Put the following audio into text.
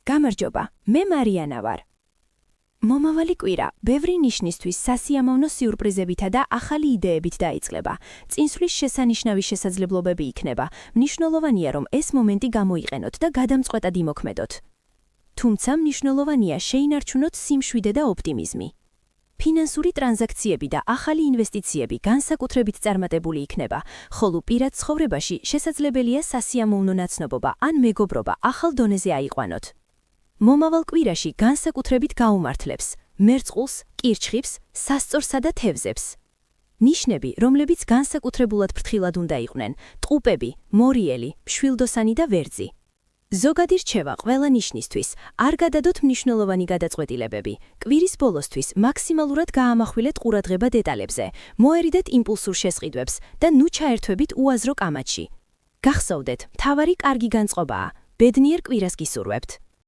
გამარჯობა, მე მარიანა ვარ. მომავალი კვირა, ბევრი ნიშნისთვის სასიამოვნო სიურპრიზებითა და ახალი იდეებით დაიწყება. წინსვლის შესანიშნავი შესაძლებლობები იქნება. მნიშვნელოვანია, რომ ეს მომენტი გამოიყენოთ და გადამწყვეტად იმოქმედოთ. თუმცა მნიშვნელოვანია შეინარჩუნოთ სიმშვიდე და ოპტიმიზმი. ფინანსური ტრანზაქციები და ახალი ინვესტიციები განსაკუთრებით წარმატებული იქნება, ხოლო პირად ცხოვრებაში შესაძლებელია სასიამოვნო ნაცნობობა ან მეგობრობა ახალ დონეზე აიყვანოთ. მომავალ კვირაში განსაკუთრებით გაუმართლებს მერწყულს, კირჩხიბს, სასწორსა და თევზებს. ნიშნები, რომლებიც განსაკუთრებულად ფრთხილად უნდა იყვნენ, ტყუპები, მორიელი, მშვილდოსანი და ვერძი. ზოგადი რჩევა ყველა ნიშნისთვის, არ გადადოთ მნიშვნელოვანი გადაწყვეტილებები. კვირის ბოლოსთვის მაქსიმალურად გაამახვილეთ ყურადღება დეტალებზე, მოერიდეთ იმპულსურ შესყიდვებს და ნუ ჩაერთვებით უაზრო კამათში. გახსოვდეთ, მთავარი კარგი განწყობაა, ბედნიერ კვირას გისურვებთ.